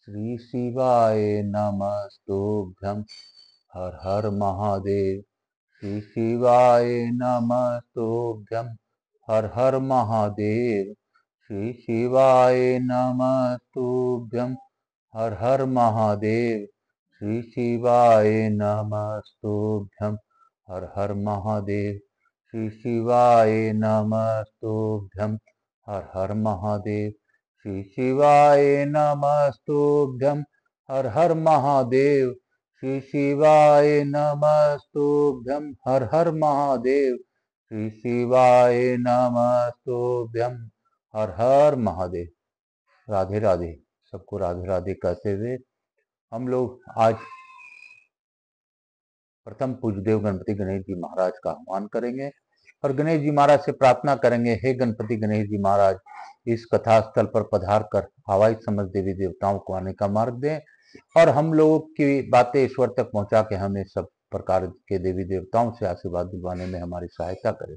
श्री शिवाय नमस्तुभ्यं हर हर महादेव। श्री शिवाय नमस्तुभ्यं हर हर महादेव। श्री शिवाय नमस्तुभ्यं हर हर महादेव। श्री शिवाय नमस्तुभ्यं हर हर महादेव। श्री शिवाय नमस्तुभ्यं हर हर महादेव। श्री शिवाय नमस्तुभ्यं हर हर महादेव। श्री शिवाय नमस्तुभ्यं हर हर महादेव। श्री शिवाय नमस्तुभ्यं हर हर महादेव। राधे राधे। सबको राधे राधे कहते हुए हम लोग आज प्रथम पूज्यदेव गणपति गणेश जी महाराज का आह्वान करेंगे और गणेश जी महाराज से प्रार्थना करेंगे, हे गणपति गणेश जी महाराज, इस कथा स्थल पर पधार कर हवाई समझ देवी देवताओं को आने का मार्ग दें और हम लोगों की बातें ईश्वर तक पहुंचा के हमें सब प्रकार के देवी देवताओं से आशीर्वाद दिलवाने में हमारी सहायता करें।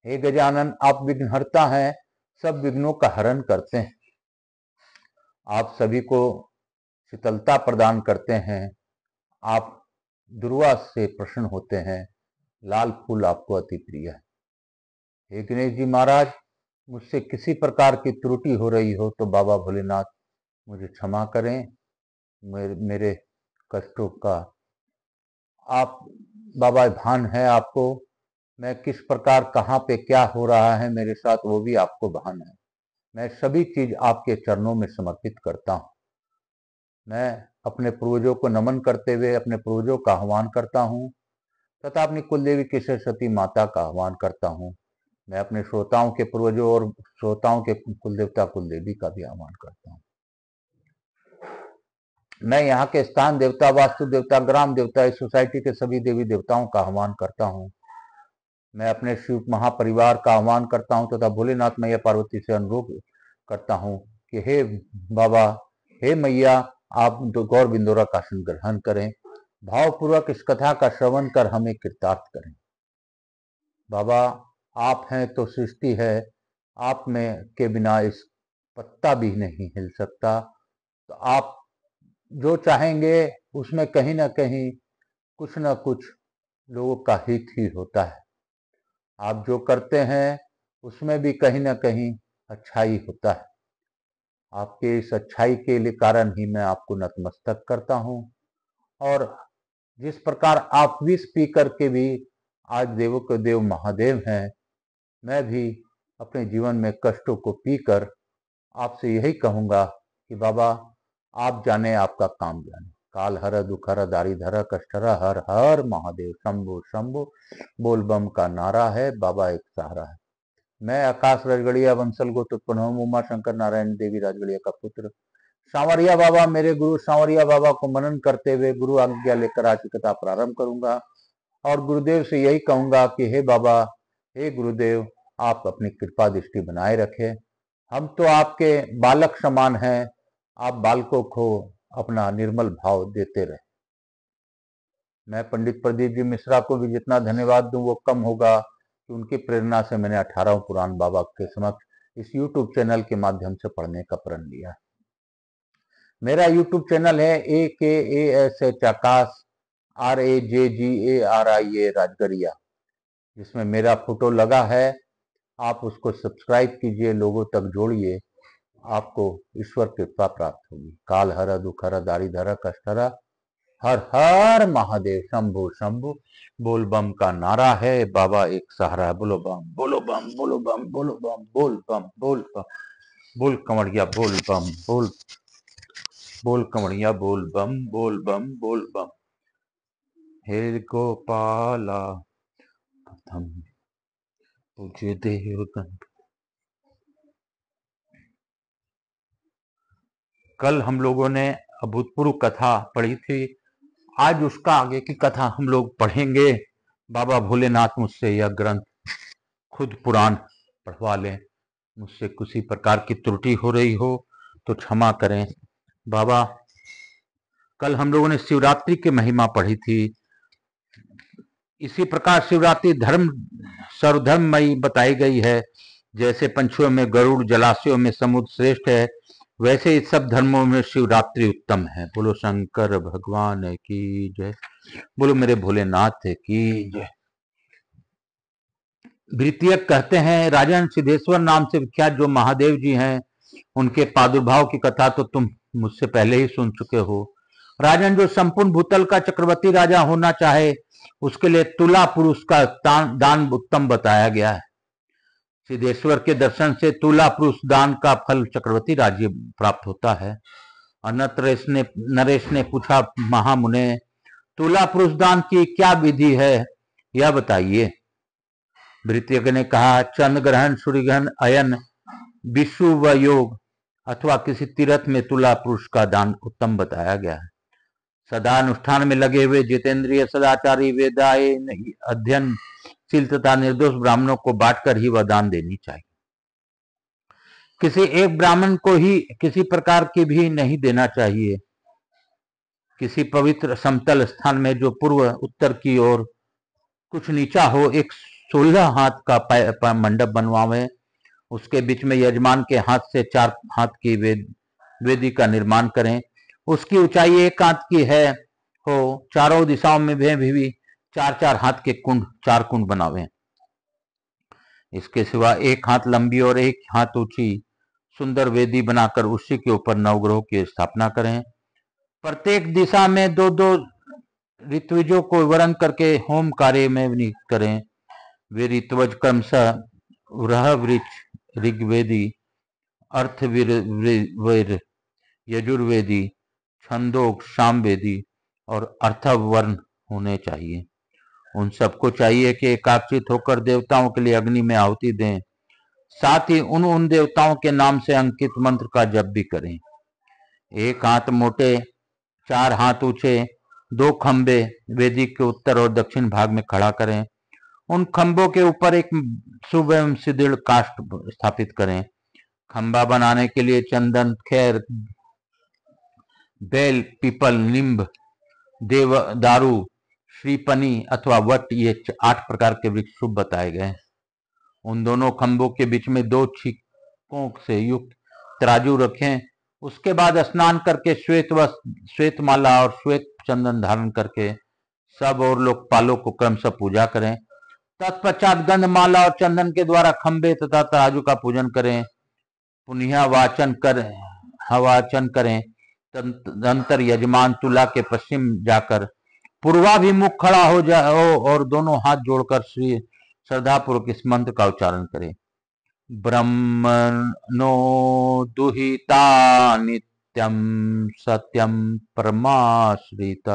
हे गजानन, आप विघ्नहर्ता हैं, सब विघ्नों का हरण करते हैं, आप सभी को शीतलता प्रदान करते हैं, आप दुर्वा से प्रसन्न होते हैं, लाल फूल आपको अति प्रिय है। हे गणेश जी महाराज, मुझसे किसी प्रकार की त्रुटि हो रही हो तो बाबा भोलेनाथ मुझे क्षमा करें। मेरे कष्टों का आप बाबा भान है आपको, मैं किस प्रकार कहाँ पे क्या हो रहा है मेरे साथ वो भी आपको भान है। मैं सभी चीज आपके चरणों में समर्पित करता हूँ। मैं अपने पूर्वजों को नमन करते हुए अपने पूर्वजों का आह्वान करता हूँ तथा अपनी कुलदेवी की सरस्वती माता का आह्वान करता हूँ। मैं अपने श्रोताओं के पूर्वजों और श्रोताओं के कुलदेवता कुलदेवी का भी आह्वान करता हूँ। मैं यहाँ के स्थान देवता, वास्तु देवता, ग्राम देवता, इस सोसाइटी के सभी देवी देवताओं का आह्वान करता हूँ। मैं अपने शिव महापरिवार का आह्वान करता हूँ तथा भोलेनाथ मैया पार्वती से अनुरोध करता हूँ कि हे बाबा, हे मैया, आप गौर बिंदोरा का आसन ग्रहण करें, भावपूर्वक इस कथा का श्रवण कर हमें कृतार्थ करें। बाबा, आप हैं तो सृष्टि है, आप में के बिना इस पत्ता भी नहीं हिल सकता, तो आप जो चाहेंगे उसमें कहीं ना कहीं कुछ ना कुछ लोगों का हित ही होता है। आप जो करते हैं उसमें भी कहीं ना कहीं अच्छाई होता है। आपके इस अच्छाई के लिए कारण ही मैं आपको नतमस्तक करता हूँ और जिस प्रकार आप विष पी करके भी आज देवों के देव महादेव हैं, मैं भी अपने जीवन में कष्टों को पीकर आपसे यही कहूंगा कि बाबा, आप जाने आपका काम जाने। काल हर दुख हर दारिधर कष्ट हर हर हर महादेव शंभु शंभु बोल बम का नारा है, बाबा एक सहारा है। मैं आकाश राजगढ़िया वंशल गोत्र उमा शंकर नारायण देवी राजगढ़िया का पुत्र सांवरिया बाबा, मेरे गुरु सांवरिया बाबा को मनन करते हुए गुरु आज्ञा लेकर आज की कथा प्रारंभ करूंगा और गुरुदेव से यही कहूंगा कि हे बाबा, हे गुरुदेव, आप अपनी कृपा दृष्टि बनाए रखें। हम तो आपके बालक समान हैं, आप बालकों को अपना निर्मल भाव देते रहे। मैं पंडित प्रदीप जी मिश्रा को भी जितना धन्यवाद दूं वो कम होगा कि उनकी प्रेरणा से मैंने 18 पुराण बाबा के समक्ष इस YouTube चैनल के माध्यम से पढ़ने का प्रण लिया। मेरा YouTube चैनल है AKASH आकाश RAJGARIA राजगढ़िया, जिसमें मेरा फोटो लगा है। आप उसको सब्सक्राइब कीजिए, लोगों तक जोड़िए, आपको ईश्वर कृपा प्राप्त होगी। काल हर दुख हर दारिधर कष्ट हर हर महादेव शंभु शंभु बोल बम का नारा है, बाबा एक सहारा है। बोलो बम, बोलो बम, बोलो बम, बोलो बम, बोल बम, बोल बम, बोल कमरिया, बोल बम, बोल कमरिया, बोल बम, बोल बम, बोल बम। हे गोपाला प्रथम पूज्य देव गण। कल हम लोगों ने अभूतपूर्व कथा पढ़ी थी, आज उसका आगे की कथा हम लोग पढ़ेंगे। बाबा भोलेनाथ मुझसे यह ग्रंथ खुद पुराण पढ़वा लें। मुझसे किसी प्रकार की त्रुटि हो रही हो तो क्षमा करें। बाबा, कल हम लोगों ने शिवरात्रि की महिमा पढ़ी थी। इसी प्रकार शिवरात्रि धर्म सर्वधर्ममयी बताई गई है। जैसे पंछियों में गरुड़, जलाशयों में समुद्र श्रेष्ठ है, वैसे इस सब धर्मों में शिवरात्रि उत्तम है। बोलो शंकर भगवान की जय, बोलो मेरे भोलेनाथ की जय। भृत्यक कहते हैं, राजन सिद्धेश्वर नाम से विख्यात जो महादेव जी हैं, उनके प्रादुर्भाव की कथा तो तुम मुझसे पहले ही सुन चुके हो। राजन, जो संपूर्ण भूतल का चक्रवर्ती राजा होना चाहे, उसके लिए तुला पुरुष का दान उत्तम बताया गया है। सिद्धेश्वर के दर्शन से तुला पुरुष दान का फल चक्रवर्ती राज्य प्राप्त होता है। नरेश ने पूछा, महामुने, तुला पुरुष दान की क्या विधि है, यह बताइए। भृत्यक ने कहा, चंद्र ग्रहण, सूर्य ग्रहण, अयन, विषुव योग अथवा किसी तीर्थ में तुला पुरुष का दान उत्तम बताया गया है। सदा अनुष्ठान में लगे हुए जितेंद्रिय, सदाचारी, वेदाय अध्ययनशील तथा निर्दोष ब्राह्मणों को बांटकर ही वह दान देनी चाहिए। किसी एक ब्राह्मण को ही किसी प्रकार की भी नहीं देना चाहिए। किसी पवित्र समतल स्थान में जो पूर्व उत्तर की ओर कुछ नीचा हो, एक 16 हाथ का मंडप बनवावे। उसके बीच में यजमान के हाथ से 4 हाथ की वेदी का निर्माण करें। उसकी ऊंचाई 1 हाथ की हो। चारों दिशाओं में भी 4-4 हाथ के कुंड, 4 कुंड बनावे। इसके सिवा 1 हाथ लंबी और 1 हाथ ऊंची सुंदर वेदी बनाकर उसी के ऊपर नवग्रहों की स्थापना करें। प्रत्येक दिशा में 2-2 ऋत्विजों को वरण करके होम कार्य में नियुक्त करें। वे ऋत्वज क्रमशः वृक्ष, ऋग्वेदी, अर्थवीर, यजुर्वेदी, छंदोग, सामवेदी और अर्थवर्ण होने चाहिए। उन सबको चाहिए कि एकाग्रचित होकर देवताओं के लिए अग्नि में आहुति दें। साथ ही उन देवताओं के नाम से अंकित मंत्र का जप भी करें। 1 हाथ मोटे, 4 हाथ ऊंचे 2 खंबे वेदी के उत्तर और दक्षिण भाग में खड़ा करें। उन खंभों के ऊपर एक शुभ एवं सुदृढ़ काष्ठ स्थापित करें। खंबा बनाने के लिए चंदन, खैर, बेल, पीपल, नींब, देवदारू, श्रीपनी अथवा वट, ये 8 प्रकार के वृक्ष शुभ बताए गए। उन दोनों खंभों के बीच में 2 छिक्कों से युक्त तराजू रखें। उसके बाद स्नान करके श्वेत वस्त्र, श्वेत माला और श्वेत चंदन धारण करके सब और लोकपालों को क्रमशः पूजा करें। तत्पश्चात गंध, माला और चंदन के द्वारा खंबे तथा तराजू का पूजन करें। पुनः वाचन करें। तदंतर यजमान तुला के पश्चिम जाकर पूर्वाभिमुख खड़ा हो और दोनों हाथ जोड़कर श्री श्रद्धापूर्वक इस मंत्र का उच्चारण करें। ब्रह्मणो दुहिता नित्यं सत्यं परमाश्रित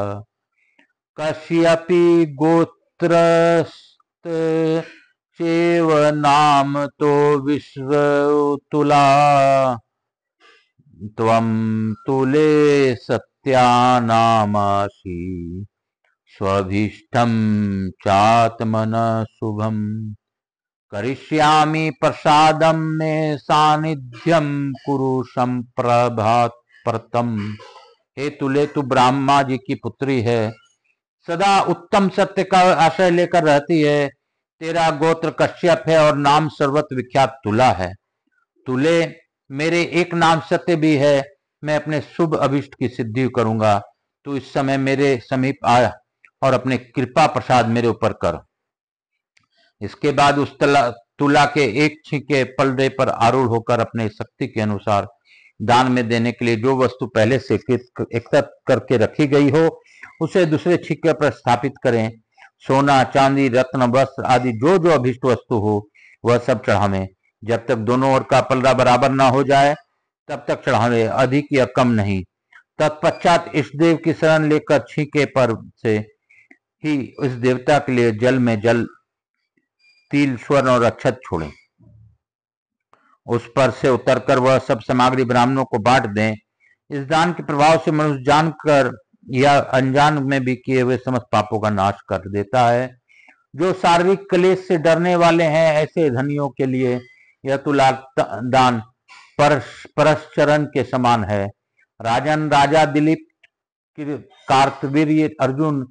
कश्यपि गोत्रस्त चेव नाम तो विश्वतुला त्वं तुले सत्यानामासि स्वभीष्टं चात्मनः शुभम करिष्यामि प्रसादं मे सानिध्यं कुरु संप्रभात प्रतम। हे तुले, तू ब्रह्मा जी की पुत्री है, सदा उत्तम सत्य का आश्रय लेकर रहती है। तेरा गोत्र कश्यप है और नाम सर्वत्र विख्यात तुला है। तुले, मेरे एक नाम सत्य भी है। मैं अपने शुभ अभिष्ट की सिद्धि करूंगा। तू इस समय मेरे समीप आ और अपने कृपा प्रसाद मेरे ऊपर कर। इसके बाद उस तुला के एक छींके पलड़े पर आरूढ़ होकर अपने शक्ति के अनुसार दान में देने के लिए जो वस्तु पहले से एकत्र करके रखी गई हो, उसे दूसरे छींके पर स्थापित करें। सोना, चांदी, रत्न, वस्त्र आदि जो जो अभिष्ट वस्तु हो वह सब चढ़ावें। जब तक दोनों ओर का पलड़ा बराबर न हो जाए तब तक चढ़ावें, अधिक या कम नहीं। तत्पश्चात इष्ट देव की शरण लेकर छींके पर से ही इस देवता के लिए जल में जल, तिल, स्वर्ण और अक्षत छोड़ें। उस पर से उतरकर वह सब सामग्री ब्राह्मणों को बांट दें। इस दान के प्रभाव से मनुष्य जानकर या अनजान में भी किए हुए समस्त पापों का नाश कर देता है। जो शारीरिक क्लेश से डरने वाले हैं, ऐसे धनियों के लिए यह तुला दान परशरण के समान है। राजन, राजा दिलीप, कार्तवीर्य, अर्जुन,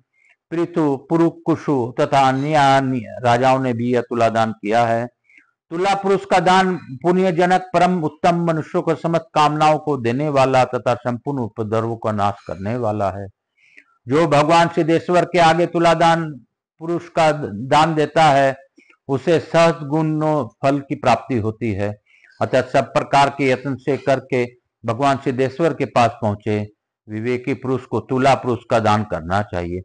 पृथु, पुरुकुशु तथा अन्य राजाओं ने भी यह तुला दान किया है। तुला पुरुष का दान पुण्य जनक परम उत्तम मनुष्यों को समस्त कामनाओं को देने वाला तथा संपूर्ण उपद्रवों का नाश करने वाला है। जो भगवान सिद्धेश्वर के आगे तुलादान पुरुष का दान देता है उसे सहस्त्र गुणों फल की प्राप्ति होती है। अतः सब प्रकार के यत्न से करके भगवान सिद्धेश्वर के पास पहुंचे विवेकी पुरुष को तुला पुरुष का दान करना चाहिए।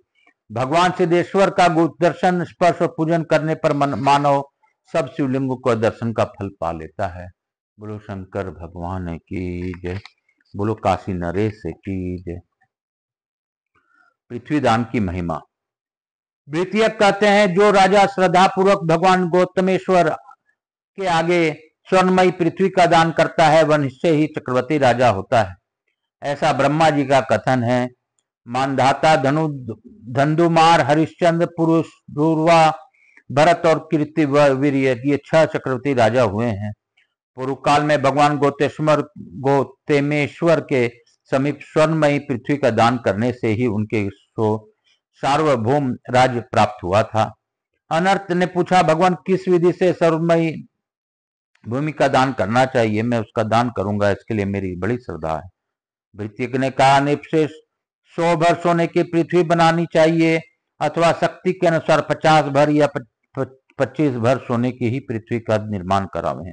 भगवान सिद्धेश्वर का दर्शन स्पर्श और पूजन करने पर मानव सब शिवलिंगों को दर्शन का फल पा लेता है। बोलो शंकर भगवान की जय। बोलो काशी नरेश की जय। पृथ्वी दान की महिमा। वृत्तियक कहते हैं जो राजा श्रद्धा पूर्वक भगवान गौतमेश्वर के आगे स्वर्णमयी पृथ्वी का दान करता है वह निश्चय ही चक्रवर्ती राजा होता है, ऐसा ब्रह्मा जी का कथन है। मानधाता, धनुधुमार, हरिश्चंद्र, पुरुष, दूर्वा, भरत और कीर्ति वीर्य ये 6 चक्रवर्ती राजा हुए हैं। पूर्व काल में भगवान गौतमेश्वर के समीप स्वर्णमयी पृथ्वी का दान करने से ही उनके सार्वभौम राज्य प्राप्त हुआ था। अनर्थ ने पूछा, भगवान किस विधि से स्वर्णमयी भूमि का दान करना चाहिए? मैं उसका दान करूंगा, इसके लिए मेरी बड़ी श्रद्धा है। वृत्तिक ने कहा, निपशेष 100 भर सोने की पृथ्वी बनानी चाहिए अथवा शक्ति के अनुसार 50 भर या 25 भर सोने की ही पृथ्वी का निर्माण करावे।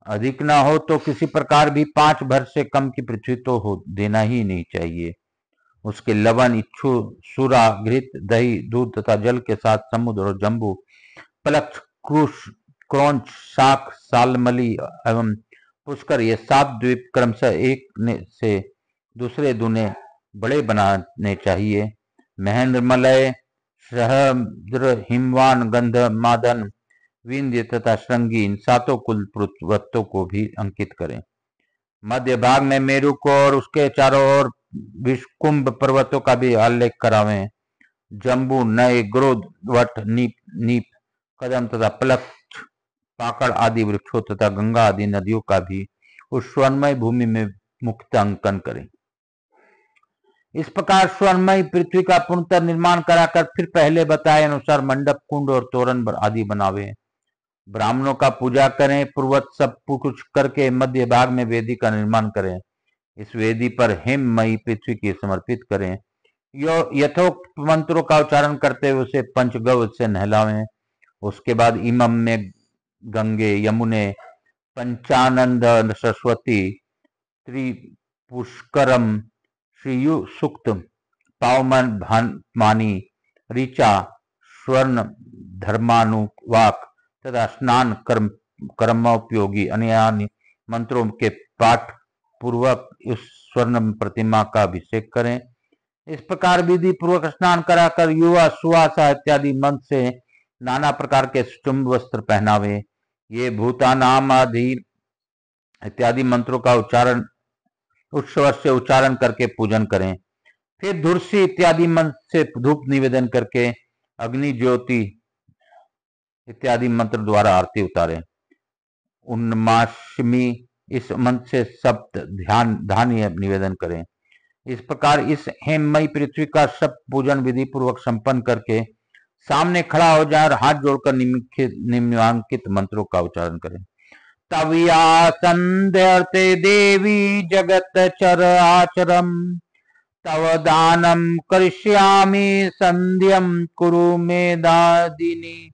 अधिक ना हो तो किसी प्रकार भी 5 भर से कम की पृथ्वी तो हो देना ही नहीं चाहिए। उसके लवण, इच्छु, सूरा, घृत, दही, दूध तथा जल के साथ समुद्र और जम्बू, पलक्ष, क्रूश, क्रौंच, शाख, सालमली एवं पुष्कर ये 7 द्वीप क्रमशः एक से दूसरे दूने बड़े बनाने चाहिए। महेंद्र, मलय, सहद्र, हिमवान, गंधमादन, विंध्य तथा श्रृंगी इन 7 कुल पर्वतों को भी अंकित करें। मध्य भाग में मेरु को और उसके चारों ओर विषकुंभ पर्वतों का भी उल्लेख करावें। जम्बू, नय, ग्रोध, वट, नीप, कदम तथा पलक्ष, पाकड़ आदि वृक्षों तथा गंगा आदि नदियों का भी उस स्वर्णमय भूमि में मुक्त अंकन करें। इस प्रकार स्वर्णमय पृथ्वी का पुनः निर्माण कराकर फिर पहले बताए अनुसार मंडप, कुंड और तोरण आदि बनावे। ब्राह्मणों का पूजा करें, पूर्वत सब कुछ करके मध्य भाग में वेदी का निर्माण करें। इस वेदी पर हेममयी पृथ्वी की समर्पित करें। यथोक्त मंत्रों का उच्चारण करते हुए उसे पंचगव से नहलावें। उसके बाद इमम में गंगे, यमुने, पंचानंद, सरस्वती, त्रिपुष्करम, श्रीयु सूक्त, पावमन, मानी, ऋचा, स्वर्ण, धर्मानुवाक तथा स्नान कर्मोपयोगी अन्य मंत्रों के पाठ पूर्वक इस स्वर्ण प्रतिमा का अभिषेक करें। इस प्रकार विधि पूर्वक स्नान कराकर युवा सुवासा इत्यादि मंत्र से नाना प्रकार के सुटुम्ब वस्त्र पहनावे। ये भूतानाम आदि इत्यादि मंत्रों का उच्चारण उत्सव से उच्चारण करके पूजन करें। फिर धुर्सी इत्यादि मंत्र से धूप निवेदन करके अग्नि, ज्योति इत्यादि मंत्र द्वारा आरती उतारें। उन्माशमी इस मंत्र से सप्त धान्य निवेदन करें। इस प्रकार इस हेममयी पृथ्वी का सब पूजन विधि पूर्वक संपन्न करके सामने खड़ा हो जाए और हाथ जोड़कर निम्नांकित मंत्रों का उच्चारण करें। तविया संध्यर्ते देवी जगत चर आचरम तव दानम करिष्यामि संध्यम कुरु मे दादिनी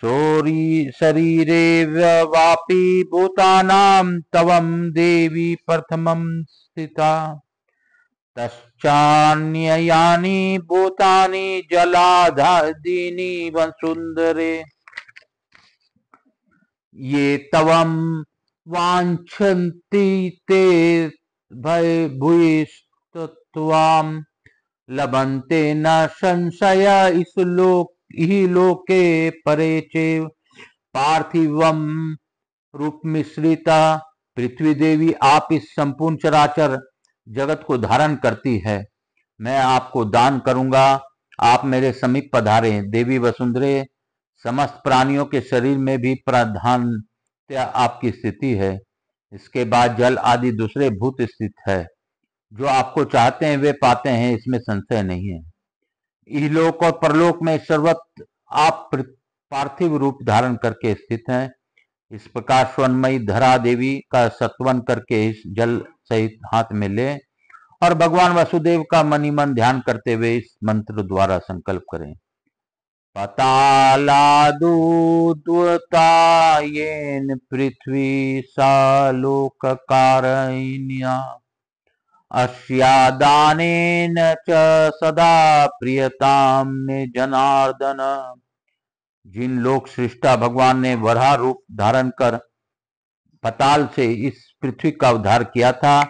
सोरी शरीरे वापि भूतानां तवम देवी प्रथमं स्थिता तश्चान्यानि भूतानि जलाधादीनि वसुंधरे ये तवम वांछन्ति ते भय भूयिष्ठत्वाम लभन्ते न संशय इस लोके परे चैव पार्थिवम रूप मिश्रिता। पृथ्वी देवी आप इस संपूर्ण चराचर जगत को धारण करती है। मैं आपको दान करूंगा, आप मेरे समीप पधारें। देवी वसुंधरे समस्त प्राणियों के शरीर में भी प्राधान्यतया आपकी स्थिति है। इसके बाद जल आदि दूसरे भूत स्थित है। जो आपको चाहते हैं वे पाते हैं, इसमें संशय नहीं है। इहलोक और परलोक में सर्वत्र आप पार्थिव रूप धारण करके स्थित हैं। इस प्रकार स्वर्णमयी धरा देवी का सत्वन करके इस जल सहित हाथ में ले और भगवान वासुदेव का मनी मन ध्यान करते हुए इस मंत्र द्वारा संकल्प करें। पतालादुद्वतायेन पृथ्वी सालोककारिण्या अस्यादानेन च सदा प्रियताम ने जनार्दन। जिन लोक सृष्टा भगवान ने वराह रूप धारण कर पताल से इस पृथ्वी का उद्धार किया था,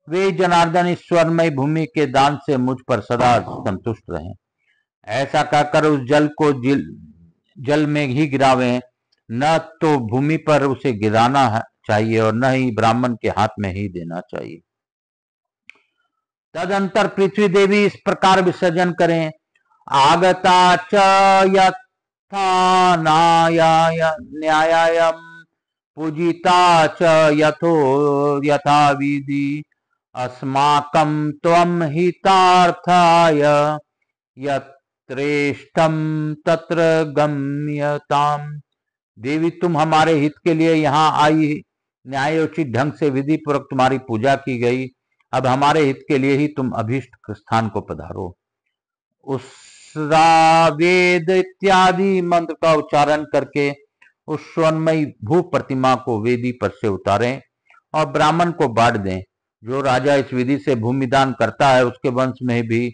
वे जनार्दन ईश्वरमय भूमि के दान से मुझ पर सदा संतुष्ट रहें। ऐसा कहकर उस जल को जल में ही गिरावें, न तो भूमि पर उसे गिराना चाहिए और न ही ब्राह्मण के हाथ में ही देना चाहिए। तदंतर पृथ्वी देवी इस प्रकार विसर्जन करें। आगता च यथा न्यायम पूजिता च यथा विधि अस्माकं त्वं हितार्थाय यत्रेष्टं तत्र गम्यताम। देवी तुम हमारे हित के लिए यहाँ आई, न्यायोचित ढंग से विधि पूर्वक तुम्हारी पूजा की गई। अब हमारे हित के लिए ही तुम अभीष्ट स्थान को पधारो। वेद इत्यादि मंत्र का उच्चारण करके उस स्वर्णमयी भू प्रतिमा को वेदी पर से उतारें और ब्राह्मण को बांट दें। जो राजा इस विधि से भूमिदान करता है उसके वंश में भी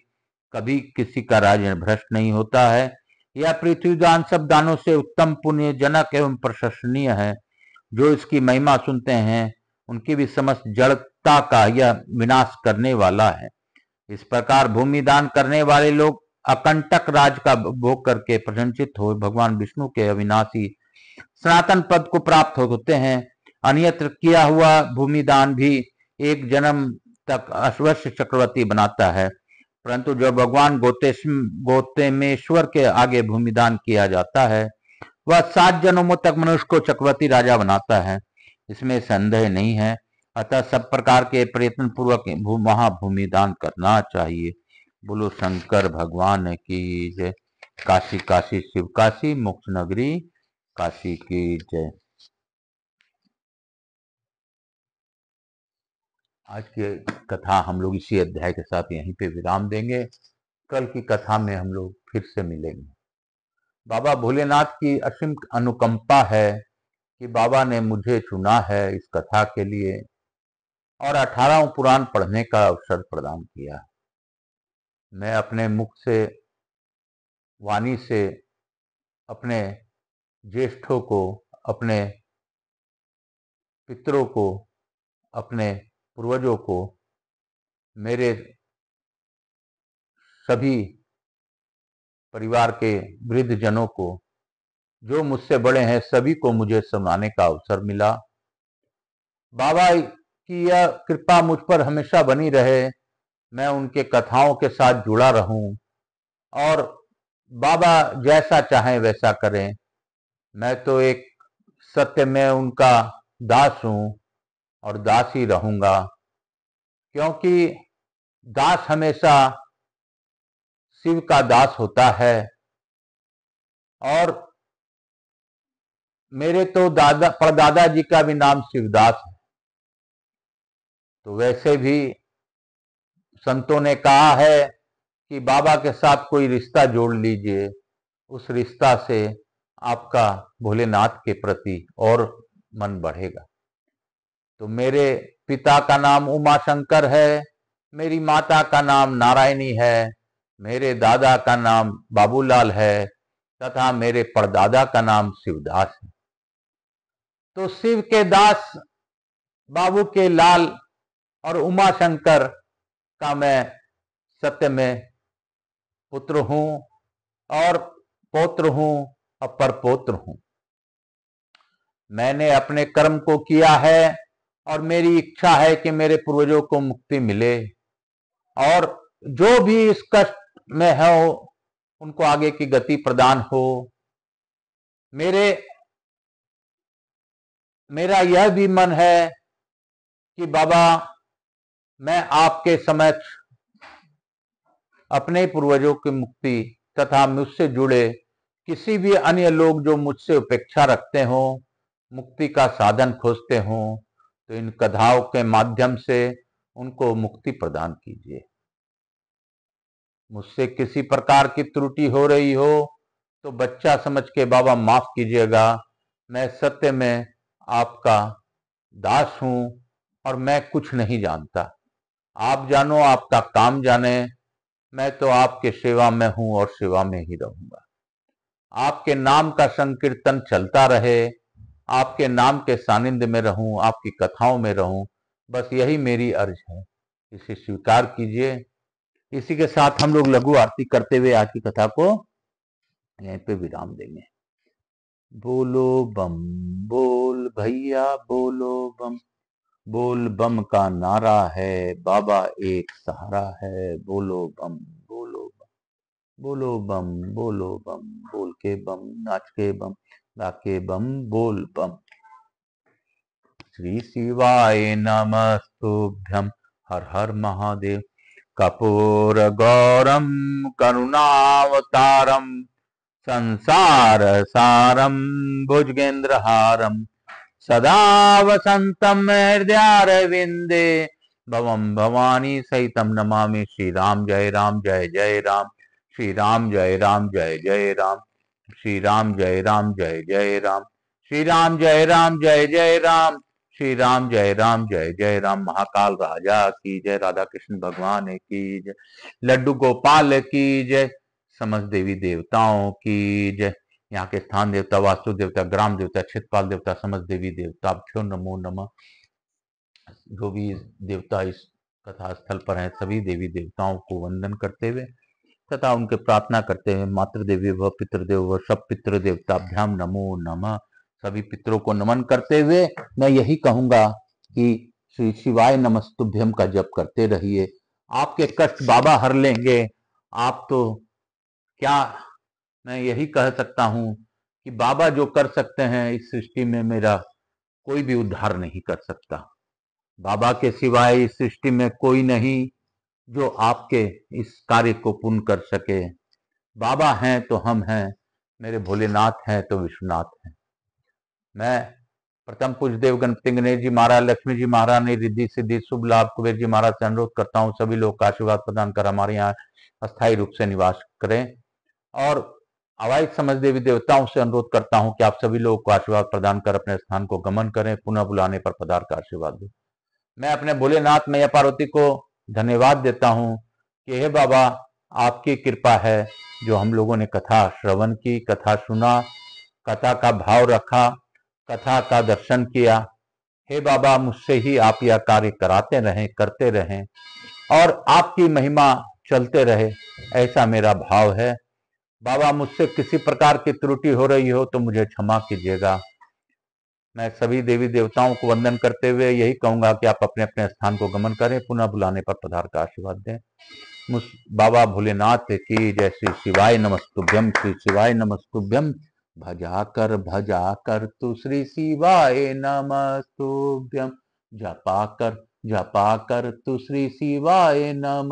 कभी किसी का राज भ्रष्ट नहीं होता है। यह पृथ्वी दान सब दानों से उत्तम, पुण्य जनक एवं प्रशंसनीय है। जो इसकी महिमा सुनते हैं उनकी भी समस्त जड़ता का यह विनाश करने वाला है। इस प्रकार भूमि दान करने वाले लोग अकंटक राज का भोग करके प्रशंसित हो भगवान विष्णु के अविनाशी सनातन पद को प्राप्त होते हैं। अन्यत्र किया हुआ भूमि दान भी एक जन्म तक अश्वस्य चक्रवर्ती बनाता है, परंतु जब भगवान गोतेमेश्वर के आगे भूमिदान किया जाता है वह 7 जन्मों तक मनुष्य को चक्रवर्ती राजा बनाता है, इसमें संदेह नहीं है। अतः सब प्रकार के प्रयत्न पूर्वक वहां भूमिदान करना चाहिए। बोलो शंकर भगवान की जय। काशी काशी शिव काशी, मोक्ष नगरी काशी की जय। आज की कथा हम लोग इसी अध्याय के साथ यहीं पे विराम देंगे। कल की कथा में हम लोग फिर से मिलेंगे। बाबा भोलेनाथ की असीम अनुकंपा है कि बाबा ने मुझे चुना है इस कथा के लिए और 18 पुराण पढ़ने का अवसर प्रदान किया। मैं अपने मुख से, वाणी से अपने ज्येष्ठों को, अपने पितरों को, अपने पूर्वजों को, मेरे सभी परिवार के वृद्ध जनों को, जो मुझसे बड़े हैं, सभी को मुझे सुनाने का अवसर मिला। बाबा की यह कृपा मुझ पर हमेशा बनी रहे, मैं उनके कथाओं के साथ जुड़ा रहूं और बाबा जैसा चाहें वैसा करें। मैं तो एक सत्य में उनका दास हूं और दास ही रहूंगा, क्योंकि दास हमेशा शिव का दास होता है। और मेरे तो परदादा जी का भी नाम शिवदास है। तो वैसे भी संतों ने कहा है कि बाबा के साथ कोई रिश्ता जोड़ लीजिए, उस रिश्ता से आपका भोलेनाथ के प्रति और मन बढ़ेगा। तो मेरे पिता का नाम उमा शंकर है, मेरी माता का नाम नारायणी है, मेरे दादा का नाम बाबूलाल है तथा मेरे परदादा का नाम शिवदास है। तो शिव के दास, बाबू के लाल और उमा शंकर का मैं सत्य में पुत्र हूं और पौत्र हूं और परपौत्र हूं। मैंने अपने कर्म को किया है और मेरी इच्छा है कि मेरे पूर्वजों को मुक्ति मिले और जो भी इस कष्ट में हो उनको आगे की गति प्रदान हो। मेरा यह भी मन है कि बाबा मैं आपके समक्ष अपने पूर्वजों की मुक्ति तथा मुझसे जुड़े किसी भी अन्य लोग जो मुझसे उपेक्षा रखते हो, मुक्ति का साधन खोजते हो, तो इन कथाओं के माध्यम से उनको मुक्ति प्रदान कीजिए। मुझसे किसी प्रकार की त्रुटि हो रही हो तो बच्चा समझ के बाबा माफ कीजिएगा, मैं सत्य में आपका दास हूं और मैं कुछ नहीं जानता। आप जानो, आपका काम जाने, मैं तो आपके सेवा में हूं और सेवा में ही रहूंगा। आपके नाम का संकीर्तन चलता रहे, आपके नाम के सानिध्य में रहूं, आपकी कथाओं में रहूं, बस यही मेरी अर्ज है, इसे स्वीकार कीजिए। इसी के साथ हम लोग लघु आरती करते हुए आज की कथा को यहीं पे विराम देंगे। बोलो बम बोल भैया, बोलो बम बोल, बम का नारा है, बाबा एक सहारा है। बोलो बम, बोलो बम, बोलो बम, बोलो बम, बोल के बम, नाच के बम, गा के बम, बोल बम। श्री शिवाय नमस्तुभ्यं, हर हर महादेव। कपूर गौरम करुणावतारम, संसार सारम भुजगेंद्रहारम, सदा वसंतम हृदयारविंदे, भवम भवानी सहितम नमामि। श्री राम जय राम जय जय राम, श्री राम जय राम जय जय राम, श्री राम जय राम जय जय राम, श्री राम जय राम जय जय राम, श्री राम जय राम जय जय राम। महाकाल राजा की जय, राधा कृष्ण भगवान की जय, लड्डू गोपाल की जय, समस्त देवी देवताओं की जय। यहाँ के स्थान देवता, वास्तु देवता, ग्राम देवता, क्षेत्रपाल देवता, समस्त देवी देवताभ्यो नमो नमः। जो भी देवता इस कथा स्थल पर हैं, सभी देवी देवताओं को वंदन करते हुए तथा उनके प्रार्थना करते हुए, मातृ देवी व पितृदेव व सब पितृ देवताभ्याम नमो नमः। सभी पितरों को नमन करते हुए मैं यही कहूंगा कि श्री शिवाय नमस्तुभ्यम का जप करते रहिए। आपके कष्ट बाबा हर लेंगे। आप तो क्या, मैं यही कह सकता हूं कि बाबा जो कर सकते हैं इस सृष्टि में, मेरा कोई भी उद्धार नहीं कर सकता। बाबा के सिवाय इस सृष्टि में कोई नहीं जो आपके इस कार्य को पूर्ण कर सके। बाबा हैं तो हम हैं, मेरे भोलेनाथ हैं तो विश्वनाथ हैं। मैं प्रथम पूज्य देव गणपति गणेश जी महाराज, लक्ष्मी जी महाराज ने रिद्धि सिद्धि शुभ लाभ कुबेर जी महाराज से अनुरोध करता हूँ सभी लोग का आशीर्वाद प्रदान कर हमारे यहाँ अस्थायी रूप से निवास करें। और अवैध समझ देवी देवताओं से अनुरोध करता हूं कि आप सभी लोगों को आशीर्वाद प्रदान कर अपने स्थान को गमन करें, पुनः बुलाने पर पधार का आशीर्वाद दें। मैं अपने भोलेनाथ मैया पार्वती को धन्यवाद देता हूं कि हे बाबा, आपकी कृपा है जो हम लोगों ने कथा श्रवण की, कथा सुना, कथा का भाव रखा, कथा का दर्शन किया। हे बाबा, मुझसे ही आप यह कार्य कराते रहें, करते रहें और आपकी महिमा चलते रहे, ऐसा मेरा भाव है। बाबा, मुझसे किसी प्रकार की त्रुटि हो रही हो तो मुझे क्षमा कीजिएगा। मैं सभी देवी देवताओं को वंदन करते हुए यही कहूंगा कि आप अपने अपने स्थान को गमन करें, पुनः बुलाने पर पधार का आशीर्वाद दें। मुझ बाबा भोलेनाथ की जय। श्री शिवाय नमस्तुभ्यम, श्री शिवाय नमस्तुभ्यम। भजा कर तू श्री शिवाय नमस्तुभ्यम, जपा कर तू श्री शिवाय नम